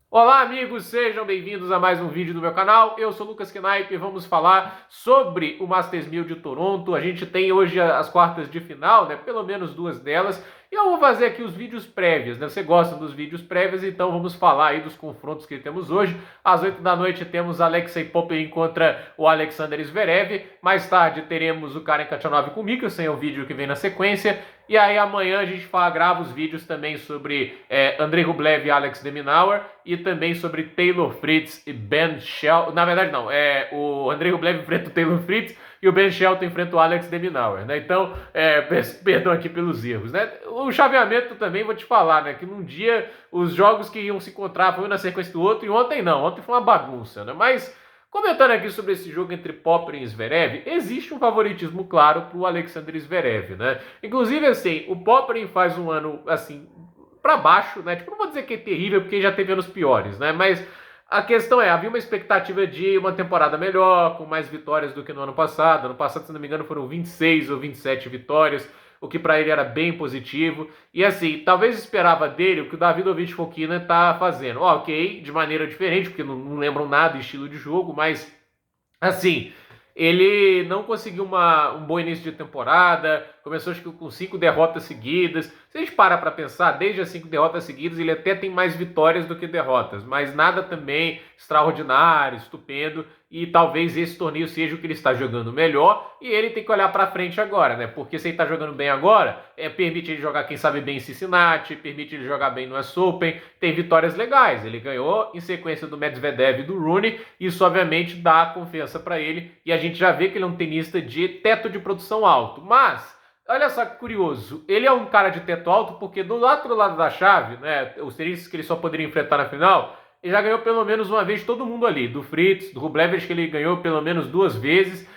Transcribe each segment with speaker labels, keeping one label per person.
Speaker 1: Olá, amigos, sejam bem-vindos a mais um vídeo do meu canal. Eu sou Lucas Knaip e vamos falar sobre o Masters 1000 de Toronto. A gente tem hoje as quartas de final, né? Pelo menos duas delas. E eu vou fazer aqui os vídeos prévios, né? Você gosta dos vídeos prévios, então vamos falar aí dos confrontos que temos hoje. Às 8 da noite temos Alexei Popyrin contra o Alexander Zverev. Mais tarde teremos o Karen Khachanov com o Mikkelsen, é o vídeo que vem na sequência. E aí amanhã a gente grava os vídeos também sobre Andrei Rublev e Alex de Minaur e também sobre Taylor Fritz e Ben Shelton. Na verdade não, o Andrei Rublev enfrenta o Taylor Fritz e o Ben Shelton enfrenta o Alex de Minaur, né? Então, perdão aqui pelos erros, né? O chaveamento também vou te falar, né? Que num dia os jogos que iam se encontrar foi um na sequência do outro e ontem não, ontem foi uma bagunça, né? Mas comentando aqui sobre esse jogo entre Popyrin e Zverev, existe um favoritismo claro para o Alexander Zverev, né? Inclusive, assim, o Popyrin faz um ano, assim, para baixo, né? Tipo, não vou dizer que é terrível, porque já teve anos piores, né? Mas a questão havia uma expectativa de uma temporada melhor, com mais vitórias do que no ano passado. Ano passado, se não me engano, foram 26 ou 27 vitórias, o que para ele era bem positivo. E assim, talvez esperava dele o que o Davidovich Fokina tá fazendo. Ok, de maneira diferente, porque não lembram nada de estilo de jogo, mas assim, ele não conseguiu um bom início de temporada, começou acho que com 5 derrotas seguidas. Se a gente para para pensar, desde as 5 derrotas seguidas, ele até tem mais vitórias do que derrotas, mas nada também extraordinário, estupendo, e talvez esse torneio seja o que ele está jogando melhor, e ele tem que olhar para frente agora, né? Porque se ele está jogando bem agora, permite ele jogar, quem sabe, bem em Cincinnati, permite ele jogar bem no US Open, tem vitórias legais. Ele ganhou em sequência do Medvedev e do Rooney, isso obviamente dá confiança para ele, e a gente já vê que ele é um tenista de teto de produção alto, mas olha só que curioso, ele é um cara de teto alto porque do outro lado da chave, né, os tenistas que ele só poderia enfrentar na final, ele já ganhou pelo menos uma vez todo mundo ali, do Fritz, do Rublev, acho que ele ganhou pelo menos 2 vezes,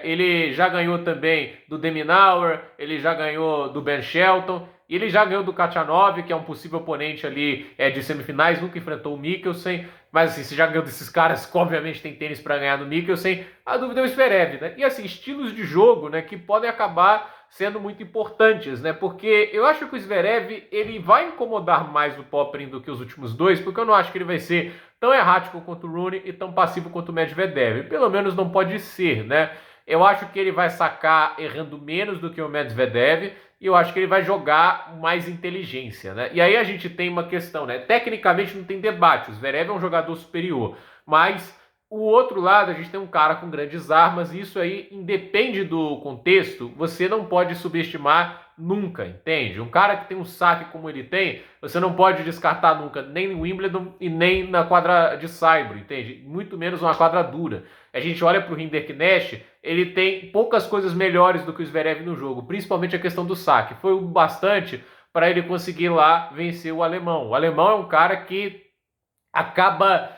Speaker 1: ele já ganhou também do de Minaur, ele já ganhou do Ben Shelton, e ele já ganhou do Khachanov, que é um possível oponente ali de semifinais, nunca enfrentou o Mikkelsen, mas assim, se já ganhou desses caras que obviamente tem tênis para ganhar no Mikkelsen, a dúvida é o Zverev, né? E assim, estilos de jogo, né, que podem acabar sendo muito importantes, né? Porque eu acho que o Zverev ele vai incomodar mais o Popyrin do que os últimos dois, porque eu não acho que ele vai ser tão errático quanto o Rooney e tão passivo quanto o Medvedev. Pelo menos não pode ser, né? Eu acho que ele vai sacar errando menos do que o Medvedev e eu acho que ele vai jogar mais inteligência, né? E aí a gente tem uma questão, né? Tecnicamente não tem debate, o Zverev é um jogador superior, mas o outro lado, a gente tem um cara com grandes armas, e isso aí independe do contexto, você não pode subestimar nunca, entende? Um cara que tem um saque como ele tem, você não pode descartar nunca, nem no Wimbledon e nem na quadra de saibro, entende? Muito menos uma quadra dura. A gente olha para o Rinderknecht, ele tem poucas coisas melhores do que o Zverev no jogo, principalmente a questão do saque. Foi o bastante para ele conseguir lá vencer o alemão. O alemão é um cara que acaba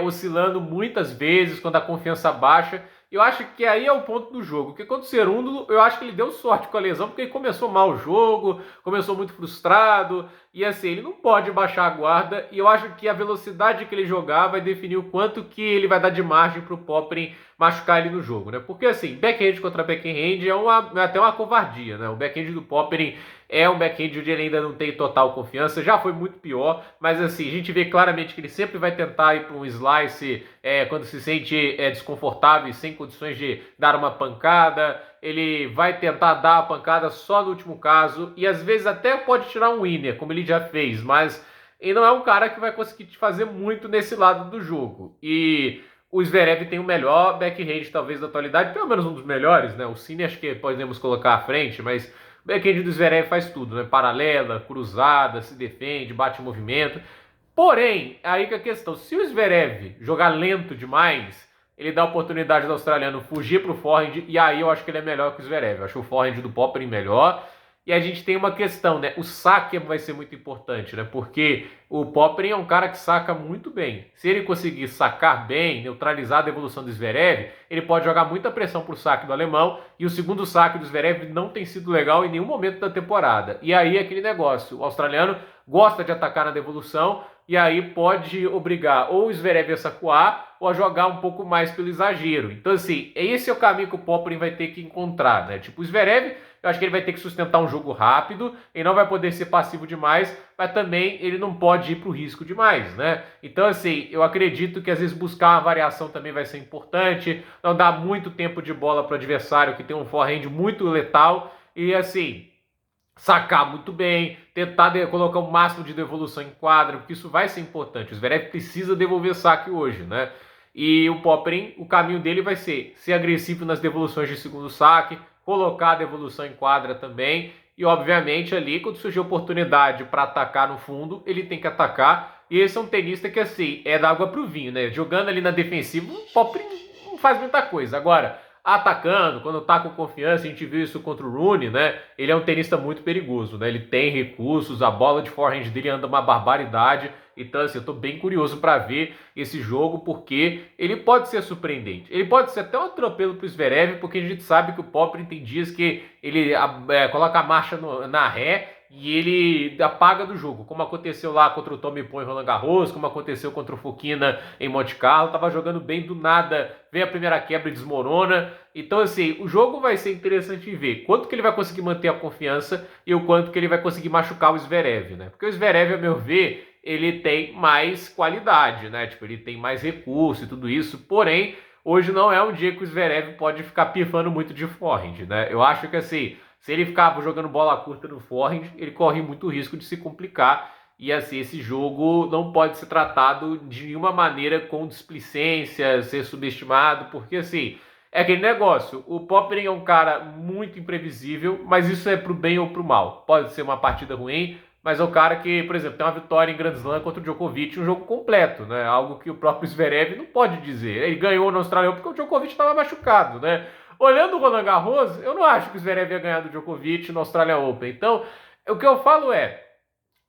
Speaker 1: oscilando muitas vezes quando a confiança baixa. Eu acho que aí é o ponto do jogo. Porque contra o Cerúndolo, eu acho que ele deu sorte com a lesão, porque ele começou mal o jogo, começou muito frustrado, e assim, ele não pode baixar a guarda, e eu acho que a velocidade que ele jogar vai definir o quanto que ele vai dar de margem para o Popyrin machucar ele no jogo, né? Porque assim, backhand contra backhand é até uma covardia, né? O backhand do Popyrin é um backhand onde ele ainda não tem total confiança, já foi muito pior, mas assim, a gente vê claramente que ele sempre vai tentar ir para um slice quando se sente desconfortável e sem condições de dar uma pancada, ele vai tentar dar a pancada só no último caso, e às vezes até pode tirar um winner, como ele já fez, mas ele não é um cara que vai conseguir te fazer muito nesse lado do jogo. E o Zverev tem o melhor backhand talvez da atualidade, pelo menos um dos melhores, né? O Sinner acho que podemos colocar à frente, mas o backhand do Zverev faz tudo, né? Paralela, cruzada, se defende, bate movimento. Porém, aí que é a questão, se o Zverev jogar lento demais, ele dá a oportunidade do australiano fugir para o forehand, e aí eu acho que ele é melhor que o Zverev. Eu acho o forehand do Popyrin melhor. E a gente tem uma questão, né? O saque vai ser muito importante, né? Porque o Popyrin é um cara que saca muito bem. Se ele conseguir sacar bem, neutralizar a devolução do Zverev, ele pode jogar muita pressão pro saque do alemão. E o segundo saque do Zverev não tem sido legal em nenhum momento da temporada. E aí é aquele negócio, o australiano gosta de atacar na devolução, e aí pode obrigar ou o Zverev a sacuar ou a jogar um pouco mais pelo exagero. Então assim, esse é o caminho que o Popyrin vai ter que encontrar, né? Tipo, o Zverev Eu acho que ele vai ter que sustentar um jogo rápido, ele não vai poder ser passivo demais, mas também ele não pode ir para o risco demais, né? Então, assim, eu acredito que às vezes buscar uma variação também vai ser importante, não dar muito tempo de bola para o adversário que tem um forehand muito letal e, assim, sacar muito bem, tentar colocar o máximo de devolução em quadra, porque isso vai ser importante. O Zverev precisa devolver saque hoje, né? E o Popyrin, o caminho dele vai ser agressivo nas devoluções de segundo saque, colocar a devolução em quadra também, e obviamente ali, quando surgir oportunidade para atacar no fundo, ele tem que atacar. E esse é um tenista que, assim, é da água pro vinho, né? Jogando ali na defensiva, o Popyrin não faz muita coisa. Agora, atacando, quando tá com confiança, a gente viu isso contra o Rune, né? Ele é um tenista muito perigoso, né? Ele tem recursos, a bola de forehand dele anda uma barbaridade. Então, assim, eu tô bem curioso para ver esse jogo, porque ele pode ser surpreendente. Ele pode ser até um atropelo pro Zverev, porque a gente sabe que o Popyrin tem dias que ele coloca a marcha na ré e ele apaga do jogo, como aconteceu lá contra o Tommy Paul em Roland Garros, como aconteceu contra o Fokina em Monte Carlo. Tava jogando bem, do nada vem a primeira quebra e desmorona. Então, assim, o jogo vai ser interessante de ver quanto que ele vai conseguir manter a confiança e o quanto que ele vai conseguir machucar o Zverev, né? Porque o Zverev, a meu ver, ele tem mais qualidade, né? Tipo, ele tem mais recurso e tudo isso. Porém, hoje não é um dia que o Zverev pode ficar pifando muito de forehand, né? Eu acho que, assim, se ele ficar jogando bola curta no forehand, ele corre muito risco de se complicar. E, assim, esse jogo não pode ser tratado de nenhuma maneira com displicência, ser subestimado, porque, assim, é aquele negócio. O Popyrin é um cara muito imprevisível, mas isso é pro bem ou pro mal. Pode ser uma partida ruim, mas é o cara que, por exemplo, tem uma vitória em Grand Slam contra o Djokovic, um jogo completo, né? Algo que o próprio Zverev não pode dizer. Ele ganhou no Australian porque o Djokovic estava machucado, né? Olhando o Roland Garros, eu não acho que o Zverev ia ganhar do Djokovic no Australian Open. Então, o que eu falo é,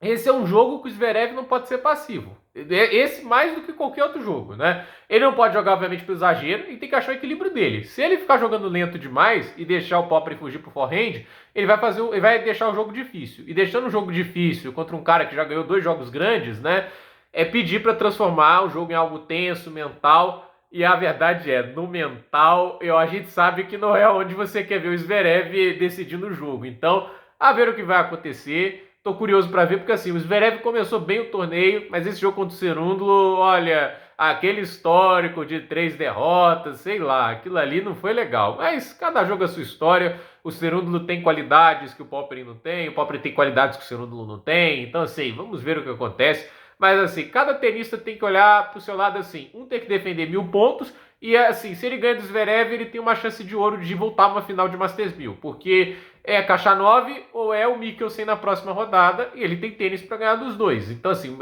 Speaker 1: esse é um jogo que o Zverev não pode ser passivo. Esse mais do que qualquer outro jogo, né? Ele não pode jogar, obviamente, pro exagero e tem que achar o equilíbrio dele. Se ele ficar jogando lento demais e deixar o Popyrin fugir pro forehand, ele vai deixar o jogo difícil. E deixando o jogo difícil contra um cara que já ganhou 2 jogos grandes, né? É pedir para transformar o jogo em algo tenso, mental. E a verdade é, no mental, a gente sabe que não é onde você quer ver o Zverev decidindo o jogo. Então, a ver o que vai acontecer. Tô curioso para ver, porque assim, o Zverev começou bem o torneio, mas esse jogo contra o Cerúndolo, olha, aquele histórico de 3 derrotas, sei lá, aquilo ali não foi legal. Mas cada jogo é a sua história. O Cerúndolo tem qualidades que o Popyrin não tem, o Popyrin tem qualidades que o Cerúndolo não tem. Então, assim, vamos ver o que acontece. Mas, assim, cada tenista tem que olhar pro seu lado assim. Um tem que defender 1000 pontos e, assim, se ele ganha do Zverev, ele tem uma chance de ouro de voltar a uma final de Masters 1000. Porque é caixa 9 ou é o Mikkelsen na próxima rodada e ele tem tênis para ganhar dos dois. Então, assim,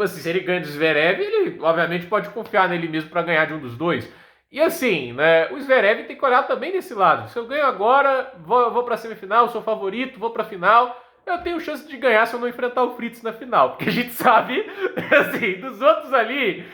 Speaker 1: se ele ganha do Zverev, ele, obviamente, pode confiar nele mesmo para ganhar de um dos dois. E, assim, né, o Zverev tem que olhar também desse lado. Se eu ganho agora, vou para a semifinal, sou favorito, vou para a final, eu tenho chance de ganhar se eu não enfrentar o Fritz na final. Porque a gente sabe, assim, dos outros ali,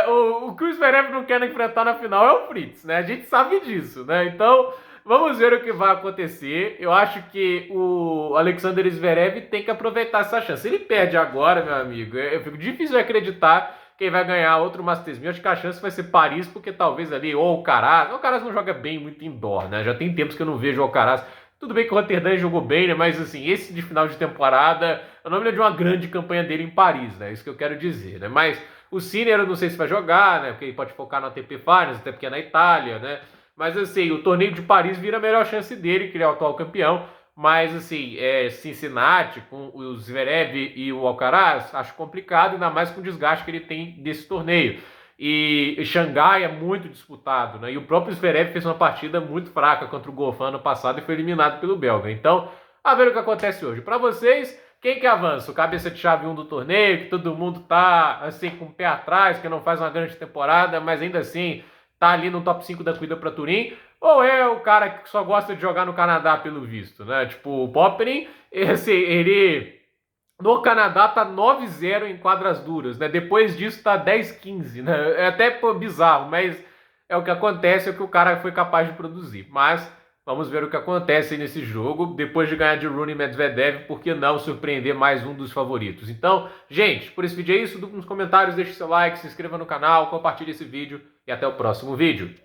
Speaker 1: o que o Zverev não quer enfrentar na final é o Fritz, né? A gente sabe disso, né? Então, vamos ver o que vai acontecer. Eu acho que o Alexander Zverev tem que aproveitar essa chance. Ele perde agora, meu amigo, eu fico difícil de acreditar quem vai ganhar outro Masters 1000. Acho que a chance vai ser Paris, porque talvez ali, ou o Alcaraz. O Alcaraz não joga bem muito indoor, né? Já tem tempos que eu não vejo o Alcaraz. Tudo bem que o Rotterdam jogou bem, né? Mas, assim, esse de final de temporada, eu não me lembro de uma grande campanha dele em Paris, né? Isso que eu quero dizer, né? Mas o Sinner eu não sei se vai jogar, né? Porque ele pode focar no ATP Finals, até porque é na Itália, né? Mas, assim, o torneio de Paris vira a melhor chance dele, que ele é o atual campeão. Mas, assim, Cincinnati, com o Zverev e o Alcaraz, acho complicado, ainda mais com o desgaste que ele tem desse torneio. E Xangai é muito disputado, né? E o próprio Zverev fez uma partida muito fraca contra o Goffin ano passado e foi eliminado pelo belga. Então, a ver o que acontece hoje. Para vocês, quem que avança? O cabeça de chave 1 do torneio, que todo mundo tá, assim, com o pé atrás, que não faz uma grande temporada, mas ainda assim tá ali no top 5 da corrida para Turim? Ou é o cara que só gosta de jogar no Canadá, pelo visto, né? Tipo, o Popyrin, ele no Canadá tá 9-0 em quadras duras, né? Depois disso tá 10-15, né? É até bizarro, mas é o que acontece, é o que o cara foi capaz de produzir. Mas vamos ver o que acontece nesse jogo. Depois de ganhar de Rune e Medvedev, por que não surpreender mais um dos favoritos? Então, gente, por esse vídeo é isso. Nos comentários, deixe seu like, se inscreva no canal, compartilhe esse vídeo e até o próximo vídeo.